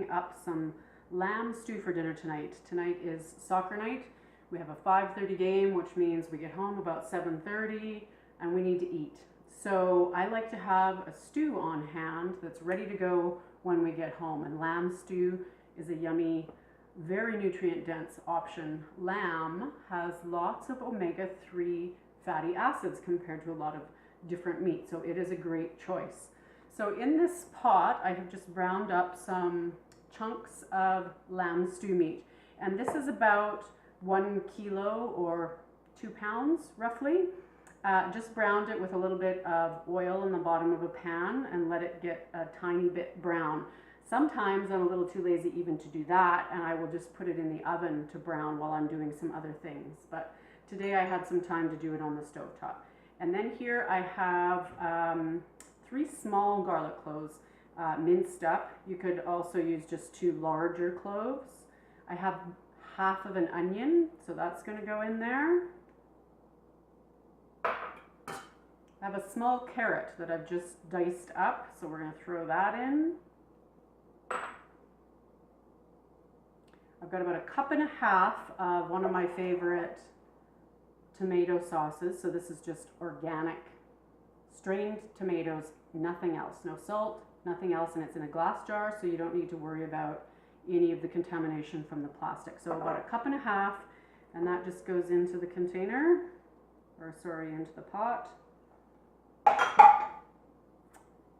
cooking up some lamb stew for dinner tonight. Tonight is soccer night. We have a 5:30 game, which means we get home about 7:30 and we need to eat. So I like to have a stew on hand that's ready to go when we get home. And lamb stew is a yummy, very nutrient dense option. Lamb has lots of omega-3 fatty acids compared to a lot of different meat, so it is a great choice. So in this pot, I have just browned up some chunks of lamb stew meat, and this is about 1 kilo or 2 pounds roughly. Just browned it with a little bit of oil in the bottom of a pan and let it get a tiny bit brown. Sometimes I'm a little too lazy even to do that, and I will just put it in the oven to brown while I'm doing some other things. But today I had some time to do it on the stovetop. And then here I have 3 small garlic cloves minced up. You could also use just 2 larger cloves. I have half of an onion, so that's going to go in there. I have a small carrot that I've just diced up, so we're going to throw that in. I've got about 1.5 cups of one of my favorite tomato sauces. So this is just organic, strained tomatoes, nothing else. No salt, nothing else, and it's in a glass jar, so you don't need to worry about any of the contamination from the plastic. So about 1.5 cups, and that just goes into the container, or sorry, into the pot.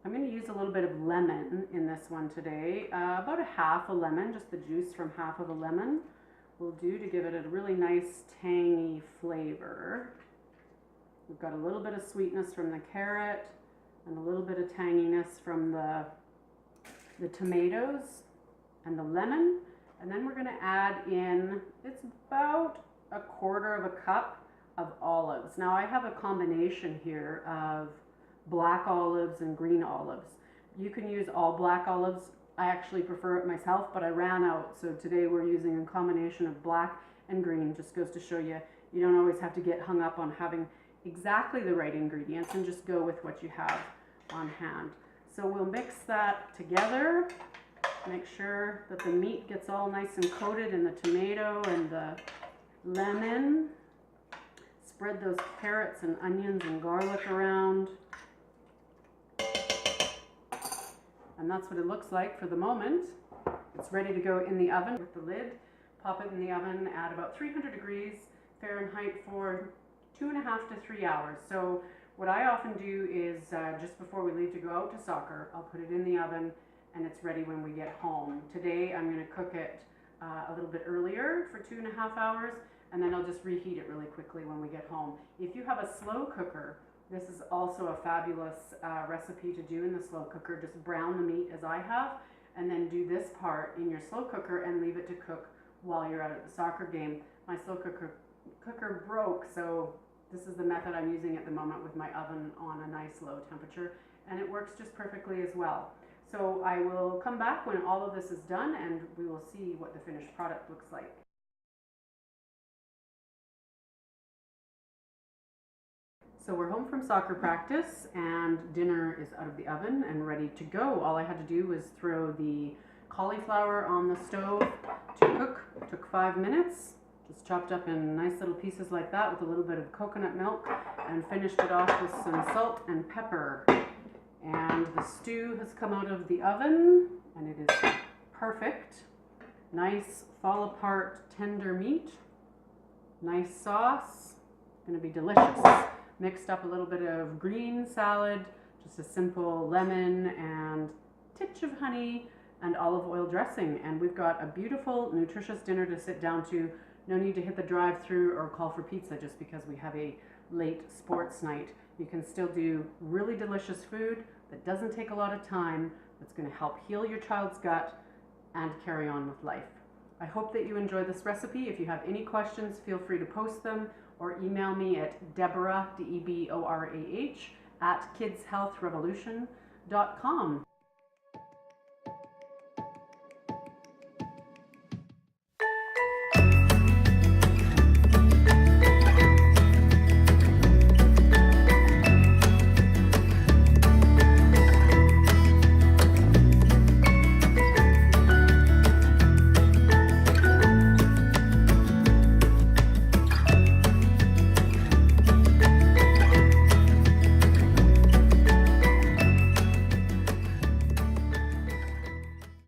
I'm going to use a little bit of lemon in this one today, about 1/2 a lemon, just the juice from half of a lemon will do to give it a really nice tangy flavor. We've got a little bit of sweetness from the carrot and a little bit of tanginess from the tomatoes and the lemon. And then we're going to add in, it's about 1/4 cup of olives. Now I have a combination here of black olives and green olives. You can use all black olives. I actually prefer it myself, but I ran out. So today we're using a combination of black and green. Just goes to show you, you don't always have to get hung up on having exactly the right ingredients, and just go with what you have on hand. So we'll mix that together. Make sure that the meat gets all nice and coated in the tomato and the lemon. Spread those carrots and onions and garlic around. And that's what it looks like for the moment. It's ready to go in the oven with the lid. Pop it in the oven at about 300 degrees Fahrenheit for 2.5 to 3 hours. So what I often do is just before we leave to go out to soccer, I'll put it in the oven and it's ready when we get home. Today I'm going to cook it a little bit earlier for 2.5 hours, and then I'll just reheat it really quickly when we get home. If you have a slow cooker, this is also a fabulous recipe to do in the slow cooker. Just brown the meat as I have, and then do this part in your slow cooker and leave it to cook while you're out at the soccer game. My slow cooker broke, so this is the method I'm using at the moment with my oven on a nice low temperature, and it works just perfectly as well. So I will come back when all of this is done and we will see what the finished product looks like. So we're home from soccer practice and dinner is out of the oven and ready to go. All I had to do was throw the cauliflower on the stove to cook. It took 5 minutes. Just chopped up in nice little pieces like that with a little bit of coconut milk, and finished it off with some salt and pepper. And the stew has come out of the oven and it is perfect. Nice fall apart tender meat. Nice sauce. Going to be delicious. Mixed up a little bit of green salad, just a simple lemon and titch of honey and olive oil dressing. And we've got a beautiful, nutritious dinner to sit down to. No need to hit the drive-thru or call for pizza just because we have a late sports night. You can still do really delicious food that doesn't take a lot of time, that's going to help heal your child's gut and carry on with life. I hope that you enjoy this recipe. If you have any questions, feel free to post them or email me at Deborah, DEBORAH, @kidshealthrevolution.com.